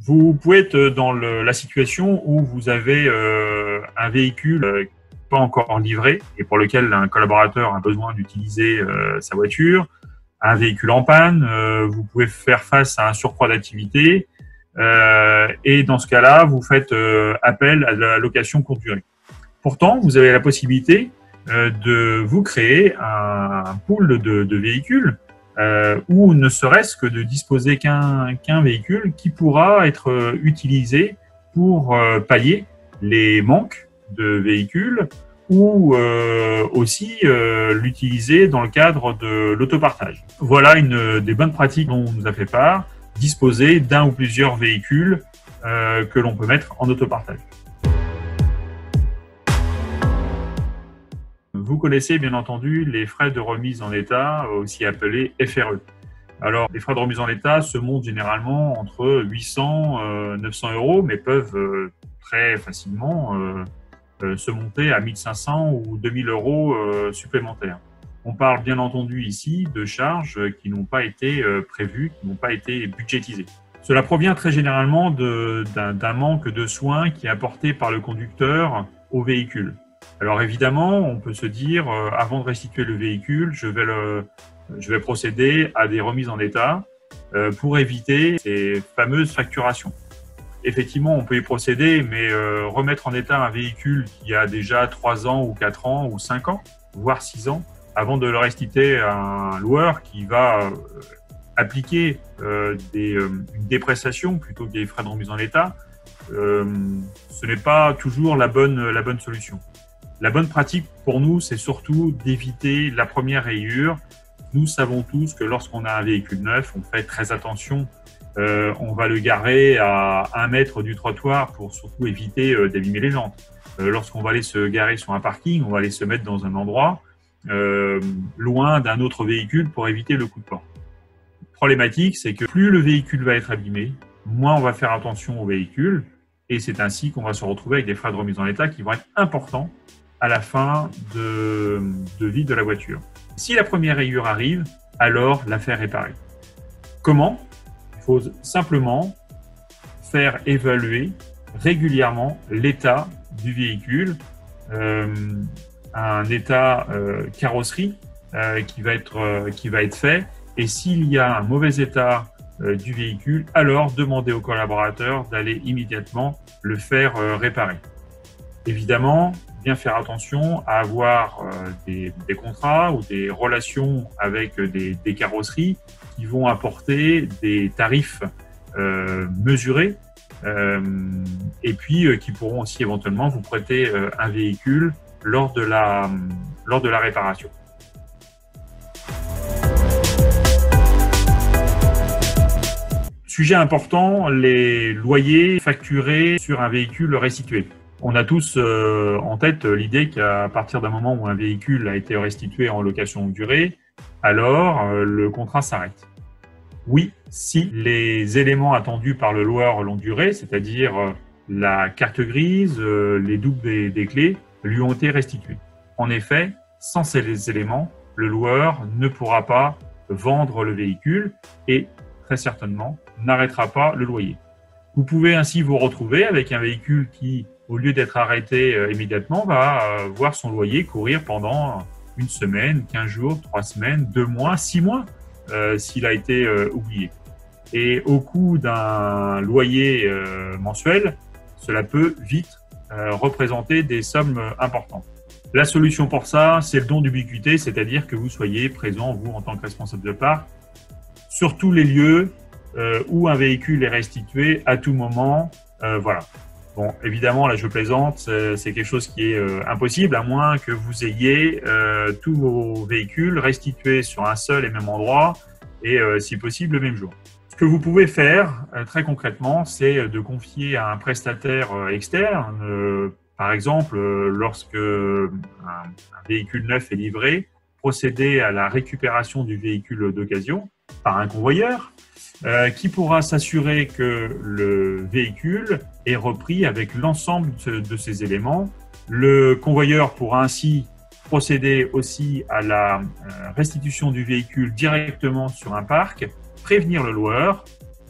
Vous pouvez être dans la situation où vous avez un véhicule pas encore livré et pour lequel un collaborateur a besoin d'utiliser sa voiture, un véhicule en panne, vous pouvez faire face à un surcroît d'activité et dans ce cas-là, vous faites appel à la location courte durée. Pourtant, vous avez la possibilité de vous créer un pool de véhicules ou ne serait-ce que de disposer qu'un véhicule qui pourra être utilisé pour pallier les manques de véhicules ou aussi l'utiliser dans le cadre de l'autopartage. Voilà une des bonnes pratiques dont on nous a fait part, disposer d'un ou plusieurs véhicules que l'on peut mettre en autopartage. Vous connaissez bien entendu les frais de remise en état, aussi appelés FRE. Alors, les frais de remise en état se montent généralement entre 800 et 900 euros, mais peuvent très facilement se monter à 1500 ou 2000 euros supplémentaires. On parle bien entendu ici de charges qui n'ont pas été prévues, qui n'ont pas été budgétisées. Cela provient très généralement d'un manque de soins qui est apporté par le conducteur au véhicule. Alors évidemment, on peut se dire, avant de restituer le véhicule, je vais procéder à des remises en état pour éviter ces fameuses facturations. Effectivement, on peut y procéder, mais remettre en état un véhicule qui a déjà 3 ans ou 4 ans ou 5 ans, voire 6 ans, avant de le restituer à un loueur qui va appliquer une dépreciation plutôt que des frais de remise en état, ce n'est pas toujours la bonne solution. La bonne pratique pour nous, c'est surtout d'éviter la première rayure. Nous savons tous que lorsqu'on a un véhicule neuf, on fait très attention. On va le garer à 1 mètre du trottoir pour surtout éviter d'abîmer les jantes. Lorsqu'on va aller se garer sur un parking, on va aller se mettre dans un endroit loin d'un autre véhicule pour éviter le coup de porte. Problématique, c'est que plus le véhicule va être abîmé, moins on va faire attention au véhicule et c'est ainsi qu'on va se retrouver avec des frais de remise en état qui vont être importants à la fin de vie de la voiture. Si la première rayure arrive, alors la faire réparer. Comment ? Il faut simplement faire évaluer régulièrement l'état du véhicule, un état carrosserie qui va être fait. Et s'il y a un mauvais état du véhicule, alors demandez au collaborateur d'aller immédiatement le faire réparer. Évidemment, bien faire attention à avoir des contrats ou des relations avec des carrosseries qui vont apporter des tarifs mesurés et puis qui pourront aussi éventuellement vous prêter un véhicule lors de la réparation. Sujet important, les loyers facturés sur un véhicule restitué. On a tous en tête l'idée qu'à partir d'un moment où un véhicule a été restitué en location longue durée, alors le contrat s'arrête. Oui, si les éléments attendus par le loueur longue durée, c'est-à-dire la carte grise, les doubles des clés, lui ont été restitués. En effet, sans ces éléments, le loueur ne pourra pas vendre le véhicule et très certainement n'arrêtera pas le loyer. Vous pouvez ainsi vous retrouver avec un véhicule qui, au lieu d'être arrêté immédiatement, va voir son loyer courir pendant 1 semaine, 15 jours, 3 semaines, 2 mois, 6 mois, s'il a été oublié. Et au coût d'un loyer mensuel, cela peut vite représenter des sommes importantes. La solution pour ça, c'est le don d'ubiquité, c'est-à-dire que vous soyez présent, vous, en tant que responsable de parc, sur tous les lieux où un véhicule est restitué à tout moment. Voilà. Bon, évidemment, là, je plaisante, c'est quelque chose qui est impossible, à moins que vous ayez tous vos véhicules restitués sur un seul et même endroit et, si possible, le même jour. Ce que vous pouvez faire, très concrètement, c'est de confier à un prestataire externe, par exemple, lorsque un véhicule neuf est livré, procéder à la récupération du véhicule d'occasion par un convoyeur qui pourra s'assurer que le véhicule est repris avec l'ensemble de ces éléments. Le convoyeur pourra ainsi procéder aussi à la restitution du véhicule directement sur un parc, prévenir le loueur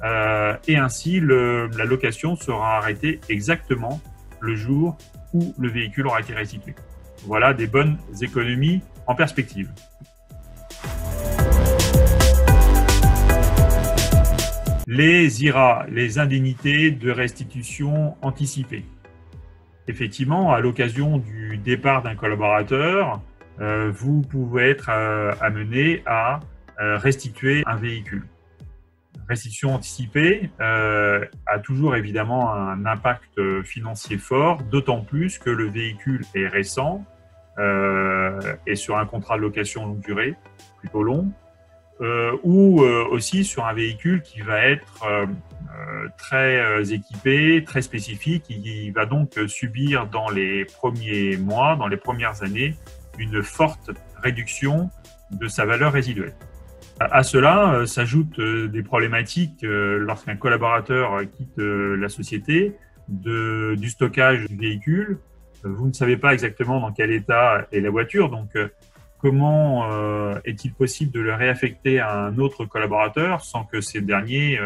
et ainsi la location sera arrêtée exactement le jour où le véhicule aura été restitué. Voilà des bonnes économies en perspective. Les IRA, les indemnités de restitution anticipée. Effectivement, à l'occasion du départ d'un collaborateur, vous pouvez être amené à restituer un véhicule. Restitution anticipée a toujours évidemment un impact financier fort, d'autant plus que le véhicule est récent et sur un contrat de location longue durée, plutôt long, ou aussi sur un véhicule qui va être très équipé, très spécifique, qui va donc subir dans les premiers mois, dans les premières années, une forte réduction de sa valeur résiduelle. À cela s'ajoutent des problématiques lorsqu'un collaborateur quitte la société, du stockage du véhicule. Vous ne savez pas exactement dans quel état est la voiture, donc comment est-il possible de le réaffecter à un autre collaborateur sans que ces derniers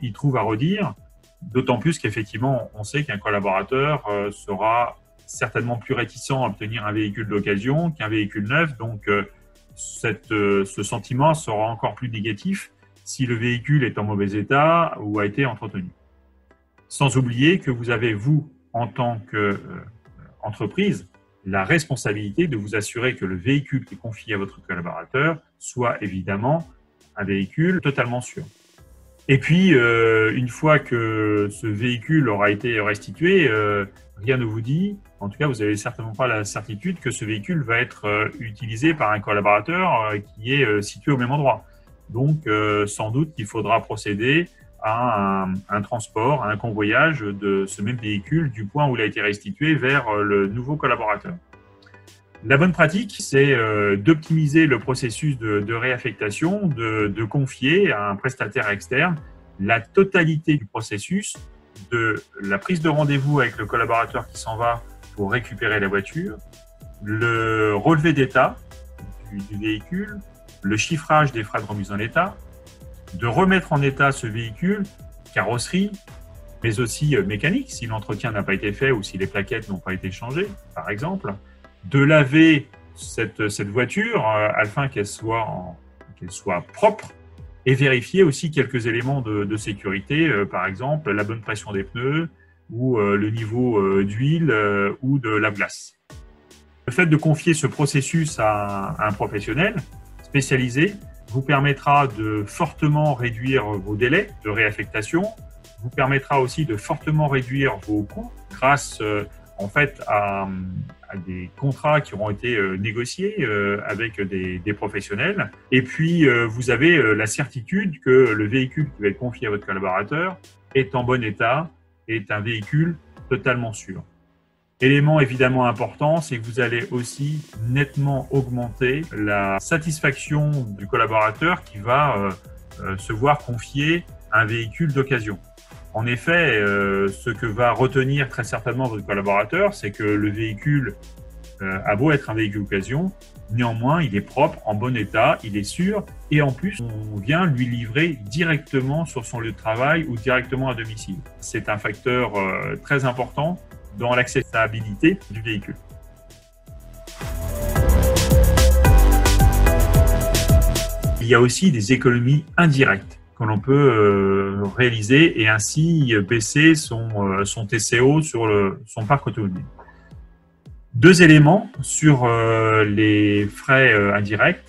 y trouvent à redire? D'autant plus qu'effectivement, on sait qu'un collaborateur sera certainement plus réticent à obtenir un véhicule d'occasion qu'un véhicule neuf, donc ce sentiment sera encore plus négatif si le véhicule est en mauvais état ou a été entretenu. Sans oublier que vous avez, vous, en tant qu'entreprise, la responsabilité de vous assurer que le véhicule qui est confié à votre collaborateur soit évidemment un véhicule totalement sûr. Et puis, une fois que ce véhicule aura été restitué, rien ne vous dit, en tout cas, vous n'avez certainement pas la certitude que ce véhicule va être utilisé par un collaborateur qui est situé au même endroit. Donc, sans doute qu'il faudra procéder à un transport, à un convoyage de ce même véhicule du point où il a été restitué vers le nouveau collaborateur. La bonne pratique, c'est d'optimiser le processus de réaffectation, de confier à un prestataire externe la totalité du processus, de la prise de rendez-vous avec le collaborateur qui s'en va pour récupérer la voiture, le relevé d'état du véhicule, le chiffrage des frais de remise en état, de remettre en état ce véhicule, carrosserie, mais aussi mécanique, si l'entretien n'a pas été fait ou si les plaquettes n'ont pas été changées, par exemple, de laver cette voiture afin qu'elle soit propre et vérifier aussi quelques éléments de sécurité, par exemple la bonne pression des pneus ou le niveau d'huile ou de la glace. Le fait de confier ce processus à un professionnel spécialisé vous permettra de fortement réduire vos délais de réaffectation, vous permettra aussi de fortement réduire vos coûts grâce en fait à des contrats qui auront été négociés avec des professionnels. Et puis, vous avez la certitude que le véhicule qui va être confié à votre collaborateur est en bon état, est un véhicule totalement sûr. Élément évidemment important, c'est que vous allez aussi nettement augmenter la satisfaction du collaborateur qui va se voir confier un véhicule d'occasion. En effet, ce que va retenir très certainement votre collaborateur, c'est que le véhicule a beau être un véhicule d'occasion, néanmoins, il est propre, en bon état, il est sûr, et en plus, on vient lui livrer directement sur son lieu de travail ou directement à domicile. C'est un facteur très important dans l'accessibilité du véhicule. Il y a aussi des économies indirectes que l'on peut réaliser et ainsi baisser son TCO sur son parc automobile. Deux éléments sur les frais indirects,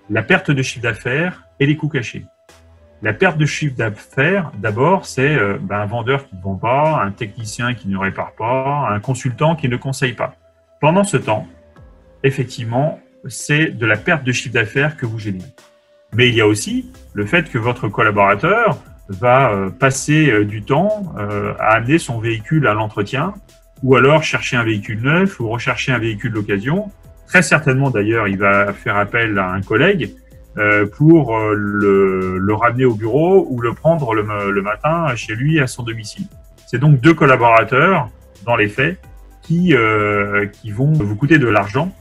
la perte de chiffre d'affaires et les coûts cachés. La perte de chiffre d'affaires, d'abord, c'est un vendeur qui ne vend pas, un technicien qui ne répare pas, un consultant qui ne conseille pas. Pendant ce temps, effectivement, c'est de la perte de chiffre d'affaires que vous générez. Mais il y a aussi le fait que votre collaborateur va passer du temps à amener son véhicule à l'entretien ou alors chercher un véhicule neuf ou rechercher un véhicule d'occasion. Très certainement, d'ailleurs, il va faire appel à un collègue pour le ramener au bureau ou le prendre le matin chez lui à son domicile. C'est donc deux collaborateurs, dans les faits, qui vont vous coûter de l'argent,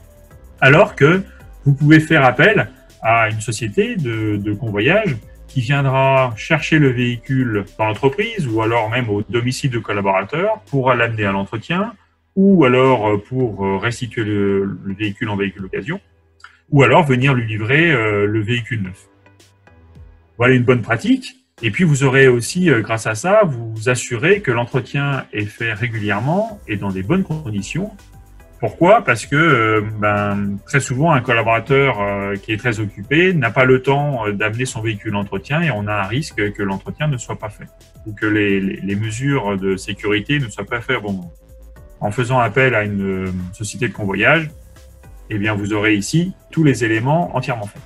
alors que vous pouvez faire appel à une société de convoyage qui viendra chercher le véhicule dans l'entreprise ou alors même au domicile du collaborateur pour l'amener à l'entretien ou alors pour restituer le véhicule en véhicule d'occasion ou alors venir lui livrer le véhicule neuf. Voilà une bonne pratique. Et puis, vous aurez aussi, grâce à ça, vous assurer que l'entretien est fait régulièrement et dans des bonnes conditions. Pourquoi? Parce que très souvent, un collaborateur qui est très occupé n'a pas le temps d'amener son véhicule en entretien et on a un risque que l'entretien ne soit pas fait ou que les mesures de sécurité ne soient pas faites au bon moment. En faisant appel à une société de convoyage, eh bien, vous aurez ici tous les éléments entièrement faits.